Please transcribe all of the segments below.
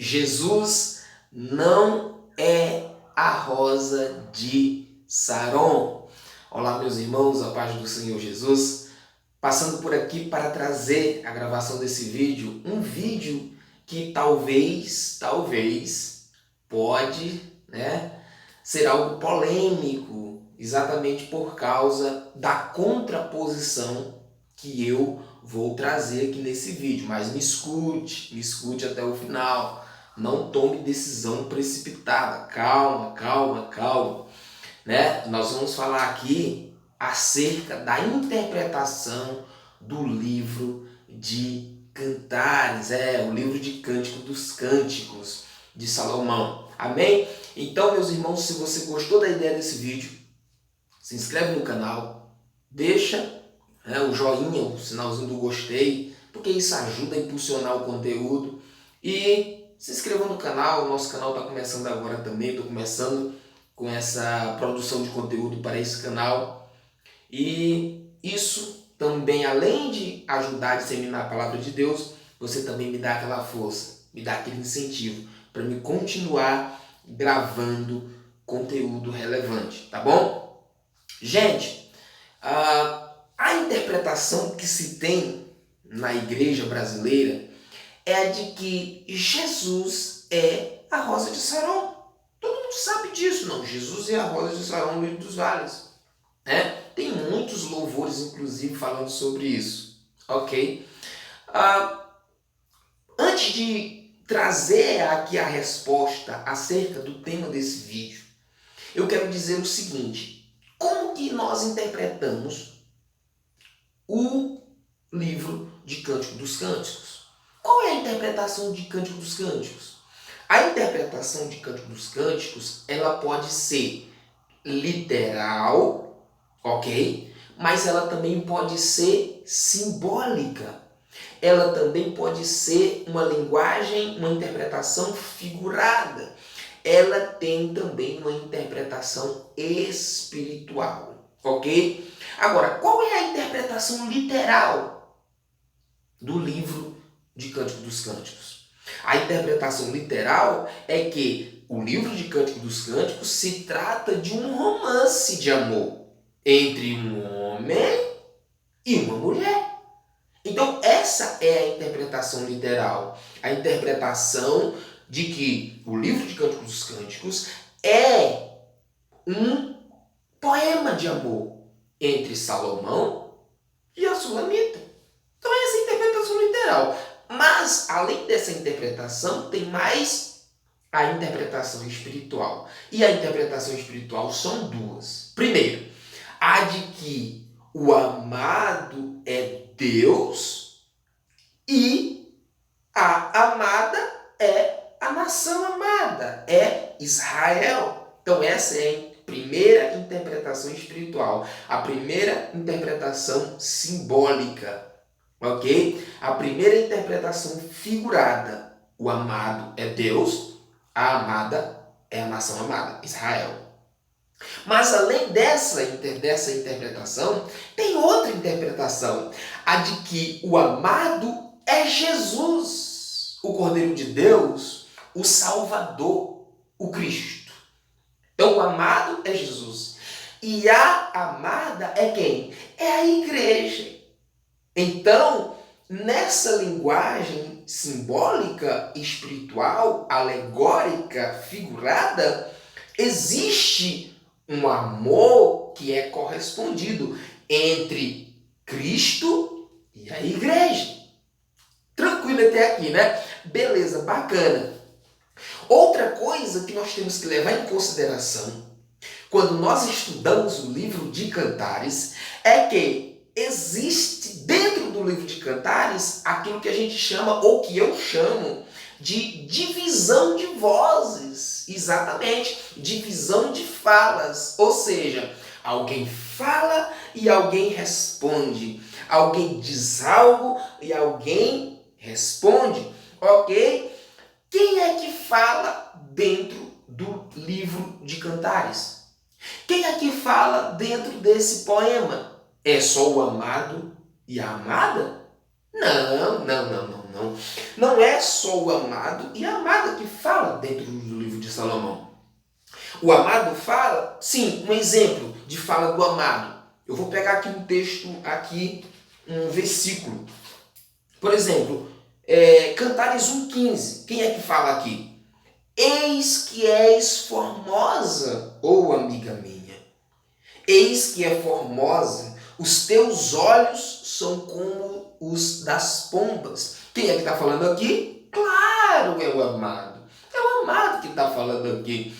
Jesus não é a rosa de Saron. Olá, meus irmãos, a paz do Senhor Jesus. Passando por aqui para trazer a gravação desse vídeo, um vídeo que talvez pode, ser algo polêmico, exatamente por causa da contraposição que eu vou trazer aqui nesse vídeo. Mas me escute até o final. Não tome decisão precipitada. Calma. Nós vamos falar aqui acerca da interpretação do livro de Cantares, o livro de Cântico dos Cânticos de Salomão. Amém? Então, meus irmãos, se você gostou da ideia desse vídeo, se inscreve no canal, deixa o joinha, o sinalzinho do gostei, porque isso ajuda a impulsionar o conteúdo. E se inscreva no canal, o nosso canal está começando agora também, estou começando com essa produção de conteúdo para esse canal. E isso também, além de ajudar a disseminar a palavra de Deus, você também me dá aquela força, me dá aquele incentivo para me continuar gravando conteúdo relevante, tá bom? Gente, a interpretação que se tem na igreja brasileira é a de que Jesus é a rosa de Saron. Todo mundo sabe disso, não? Jesus é a rosa de Saron no meio dos vales. Tem muitos louvores, inclusive, falando sobre isso. Ok? Antes de trazer aqui a resposta acerca do tema desse vídeo, eu quero dizer o seguinte: como que nós interpretamos o livro de Cântico dos Cânticos? Qual é a interpretação de Cântico dos Cânticos? A interpretação de Cântico dos Cânticos, ela pode ser literal, ok? Mas ela também pode ser simbólica. Ela também pode ser uma linguagem, uma interpretação figurada. Ela tem também uma interpretação espiritual, ok? Agora, qual é a interpretação literal do livro de Cântico dos Cânticos? A interpretação literal é que o livro de Cântico dos Cânticos se trata de um romance de amor entre um homem e uma mulher. Então, essa é a interpretação literal. A interpretação de que o livro de Cântico dos Cânticos é um poema de amor entre Salomão e a Sulamita. Então, essa é a interpretação literal. Mas, além dessa interpretação, tem mais a interpretação espiritual. E a interpretação espiritual são duas. Primeiro, a de que o amado é Deus e a amada é a nação amada, é Israel. Então essa é a primeira interpretação espiritual, a primeira interpretação simbólica, ok? A primeira interpretação figurada, o amado é Deus, a amada é a nação amada, Israel. Mas além dessa interpretação, tem outra interpretação, a de que o amado é Jesus, o Cordeiro de Deus, o Salvador, o Cristo. Então o amado é Jesus. E a amada é quem? É a igreja. Então, nessa linguagem simbólica, espiritual, alegórica, figurada, existe um amor que é correspondido entre Cristo e a igreja. Tranquilo até aqui, né? Beleza, bacana. Outra coisa que nós temos que levar em consideração quando nós estudamos o livro de Cantares é que existe dentro do livro de Cantares aquilo que a gente chama, ou que eu chamo, de divisão de vozes. Exatamente, divisão de falas. Ou seja, alguém fala e alguém responde. Alguém diz algo e alguém responde. Ok? Quem é que fala dentro do livro de Cantares? Quem é que fala dentro desse poema? É só o amado e a amada? Não. não. Não é só o amado e a amada que fala dentro do livro de Salomão. O amado fala, sim, um exemplo de fala do amado. Eu vou pegar aqui um texto, aqui um versículo. Por exemplo, Cantares 1,15. Quem é que fala aqui? Eis que és formosa, ô amiga minha. Eis que é formosa, os teus olhos são como os das pombas. Quem é que está falando aqui? Claro, é o amado. É o amado que está falando aqui.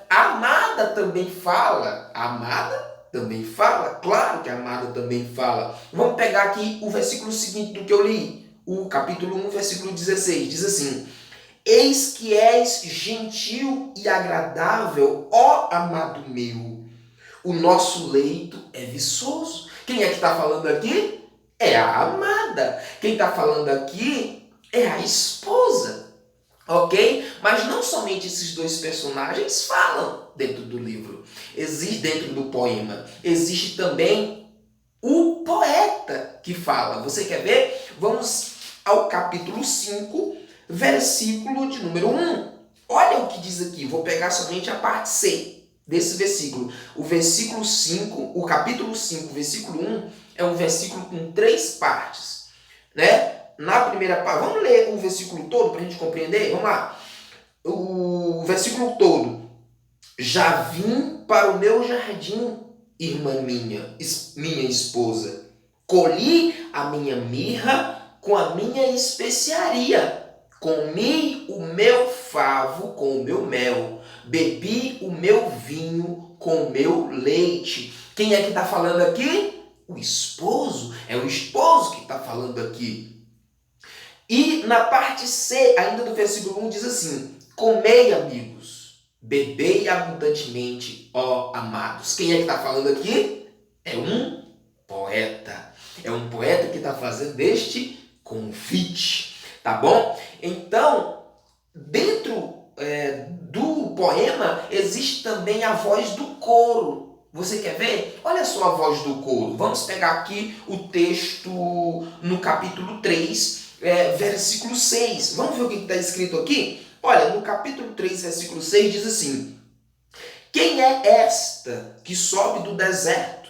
A amada também fala. A amada também fala. Claro que a amada também fala. Vamos pegar aqui o versículo seguinte do que eu li. O capítulo 1, versículo 16. Diz assim: eis que és gentil e agradável, ó amado meu. O nosso leito é viçoso. Quem é que está falando aqui? É a amada. Quem está falando aqui é a esposa. Ok? Mas não somente esses dois personagens falam dentro do livro. Existe dentro do poema. Existe também o poeta que fala. Você quer ver? Vamos ao capítulo 5, versículo de número 1. Olha o que diz aqui. Vou pegar somente a parte C desse versículo. O versículo 5, o capítulo 5, versículo 1, é um versículo com 3 partes. Né? Na primeira parte, vamos ler o versículo todo para a gente compreender? Vamos lá. O versículo todo. Já vim para o meu jardim, irmã minha esposa. Colhi a minha mirra com a minha especiaria. Comi o meu favo com o meu mel. Bebi o meu vinho com o meu leite. Quem é que está falando aqui? O esposo. É o esposo que está falando aqui. E na parte C, ainda do versículo 1, diz assim: comei, amigos, bebei abundantemente, ó amados. Quem é que está falando aqui? É um poeta. É um poeta que está fazendo este convite. Tá bom? Então, dentro do poema, existe também a voz do coro. Você quer ver? Olha só a voz do coro. Vamos pegar aqui o texto no capítulo 3, versículo 6. Vamos ver o que está escrito aqui? Olha, no capítulo 3, versículo 6, diz assim: quem é esta que sobe do deserto,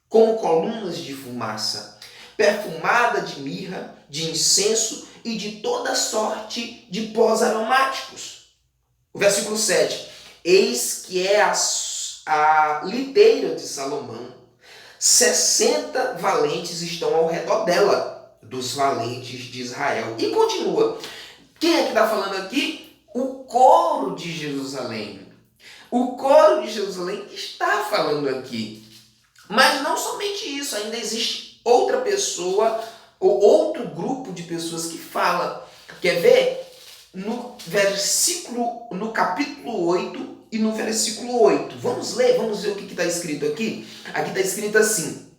como colunas de fumaça, perfumada de mirra, de incenso e de toda sorte de pós aromáticos? O versículo 7. Eis que é a liteira de Salomão. 60 valentes estão ao redor dela, dos valentes de Israel. E continua. Quem é que está falando aqui? O coro de Jerusalém. O coro de Jerusalém que está falando aqui. Mas não somente isso, ainda existe outra pessoa ou outro grupo de pessoas que fala. Quer ver? No capítulo 8 e no versículo 8. Vamos ler, vamos ver o que está escrito aqui. Aqui está escrito assim: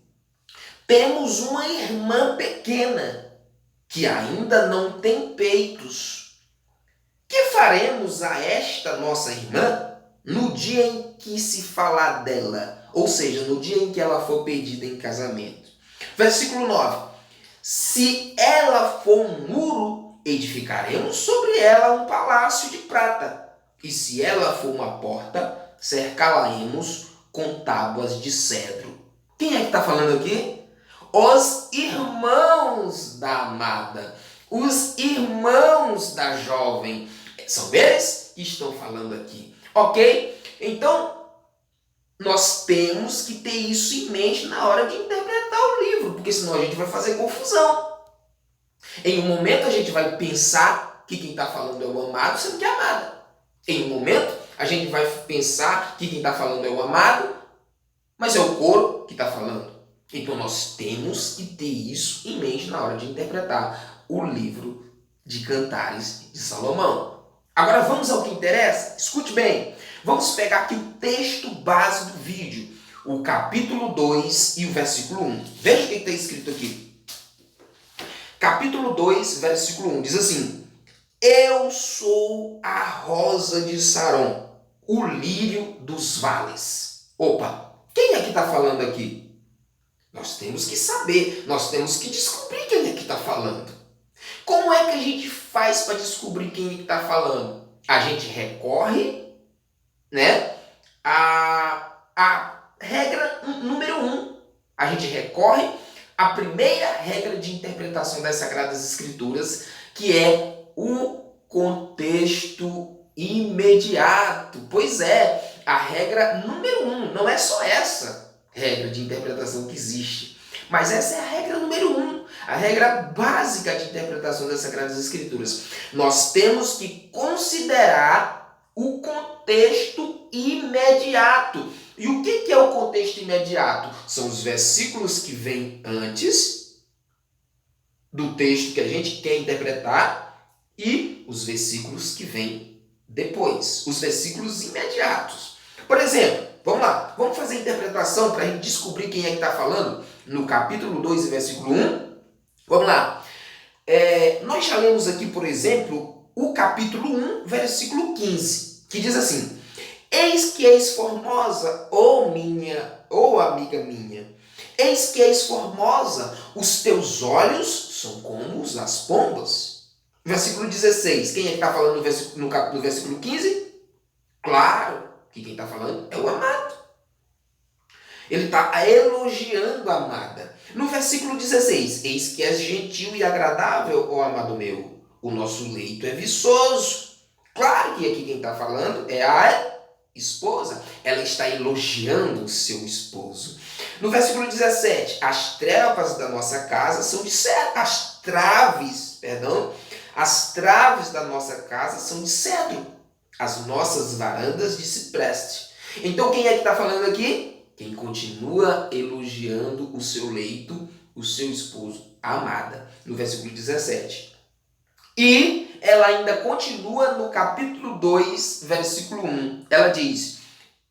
temos uma irmã pequena que ainda não tem peitos. Que faremos a esta nossa irmã no dia em que se falar dela? Ou seja, no dia em que ela for pedida em casamento. Versículo 9. Se ela for um muro, edificaremos sobre ela um palácio de prata. E se ela for uma porta, cercá-la-emos com tábuas de cedro. Quem é que está falando aqui? Os irmãos da amada. Os irmãos da jovem. São eles que estão falando aqui. Ok? Então, nós temos que ter isso em mente na hora de interpretar o livro, porque senão a gente vai fazer confusão. Em um momento a gente vai pensar que quem está falando é o amado, sendo que é amada. Em um momento a gente vai pensar que quem está falando é o amado, mas é o coro que está falando. Então nós temos que ter isso em mente na hora de interpretar o livro de Cantares de Salomão. Agora vamos ao que interessa? Escute bem. Vamos pegar aqui o texto base do vídeo, o capítulo 2 e o versículo 1. Veja o que está escrito aqui. Capítulo 2, versículo 1, diz assim: eu sou a rosa de Saron, o lírio dos vales. Opa, quem é que está falando aqui? Nós temos que saber, nós temos que descobrir quem é que está falando. Como é que a gente faz para descobrir quem é que está falando? A gente recorre, né, a regra número 1. A gente recorre à primeira regra de interpretação das Sagradas Escrituras, que é o contexto imediato. Pois é, a regra número 1, não é só essa regra de interpretação que existe, mas essa é a regra número 1, a regra básica de interpretação das Sagradas Escrituras. Nós temos que considerar o contexto imediato. E o que é o contexto imediato? São os versículos que vêm antes do texto que a gente quer interpretar e os versículos que vêm depois, os versículos imediatos. Por exemplo, vamos lá, vamos fazer a interpretação para a gente descobrir quem é que está falando no capítulo 2, versículo 1. Vamos lá. Nós já lemos aqui, por exemplo, o capítulo 1, versículo 15, que diz assim: Eis que és formosa, ó amiga minha, eis que és formosa, os teus olhos são como os das pombas. Versículo 16, quem é que está falando no versículo 15? Claro que quem está falando é o amado. Ele está elogiando a amada. No versículo 16, eis que és gentil e agradável, ó amado meu, o nosso leito é viçoso. Claro que aqui quem está falando é a esposa. Ela está elogiando o seu esposo. No versículo 17, as traves da nossa casa são de cedro. As traves da nossa casa são de cedro. As nossas varandas de cipreste. Então quem é que está falando aqui? Quem continua elogiando o seu leito, o seu esposo, a amada, no versículo 17. E ela ainda continua no capítulo 2, versículo 1. Ela diz: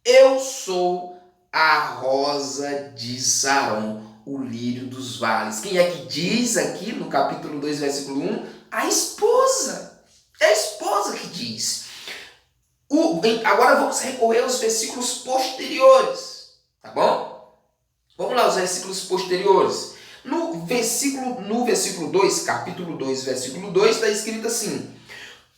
Eu sou a rosa de Saron, o lírio dos vales. Quem é que diz aqui no capítulo 2, versículo 1? A esposa. É a esposa que diz. Agora vamos recorrer aos versículos posteriores. Tá bom? Vamos lá, os versículos posteriores. No versículo 2, capítulo 2, versículo 2, está escrito assim: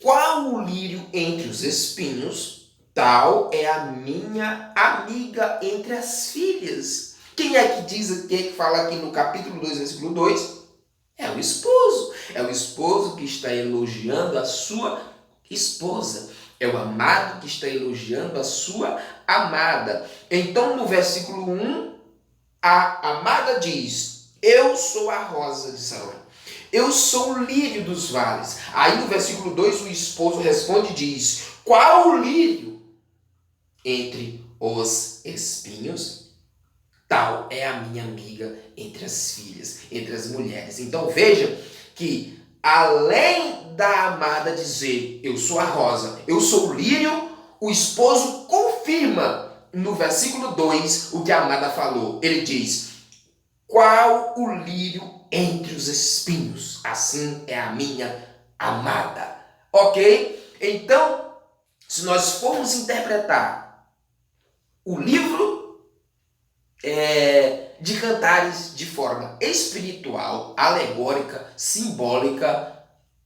Qual o lírio entre os espinhos, tal é a minha amiga entre as filhas. Quem é que fala aqui no capítulo 2, versículo 2? É o esposo. É o esposo que está elogiando a sua esposa. É o amado que está elogiando a sua amada. Então, no versículo 1, a amada diz: Eu sou a rosa de Saron. Eu sou o lírio dos vales. Aí no versículo 2, o esposo responde e diz: Qual o lírio entre os espinhos? Tal é a minha amiga entre as filhas, entre as mulheres. Então veja que além da amada dizer: Eu sou a rosa, eu sou o lírio, o esposo confirma no versículo 2 o que a amada falou. Ele diz: Qual o lírio entre os espinhos? Assim é a minha amada. Ok? Então, se nós formos interpretar o livro de Cantares de forma espiritual, alegórica, simbólica,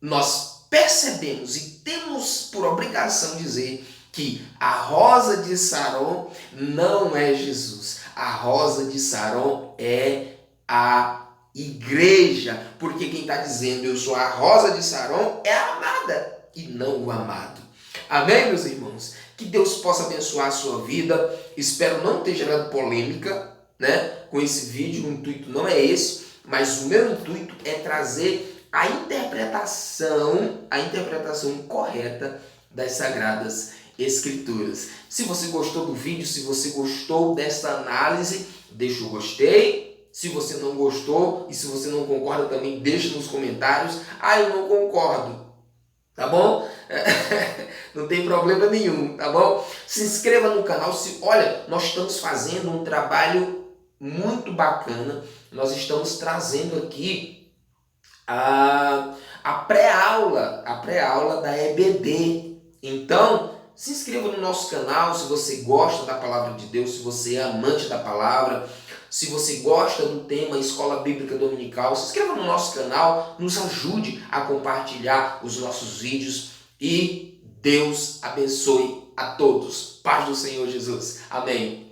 nós percebemos e temos por obrigação dizer que a rosa de Saron não é Jesus. A rosa de Saron é a igreja, porque quem está dizendo eu sou a rosa de Saron é a amada e não o amado. Amém, meus irmãos? Que Deus possa abençoar a sua vida. Espero não ter gerado polêmica, né, com esse vídeo. O intuito não é esse, mas o meu intuito é trazer a interpretação correta das Sagradas Escrituras. Se você gostou do vídeo, se você gostou dessa análise, deixa o gostei. Se você não gostou e se você não concorda também, deixa nos comentários. Eu não concordo. Tá bom? Não tem problema nenhum, tá bom? Se inscreva no canal. Olha, nós estamos fazendo um trabalho muito bacana. Nós estamos trazendo aqui a pré-aula da EBD. Então, se inscreva no nosso canal se você gosta da palavra de Deus, se você é amante da palavra. Se você gosta do tema Escola Bíblica Dominical, se inscreva no nosso canal, nos ajude a compartilhar os nossos vídeos e Deus abençoe a todos. Paz do Senhor Jesus. Amém.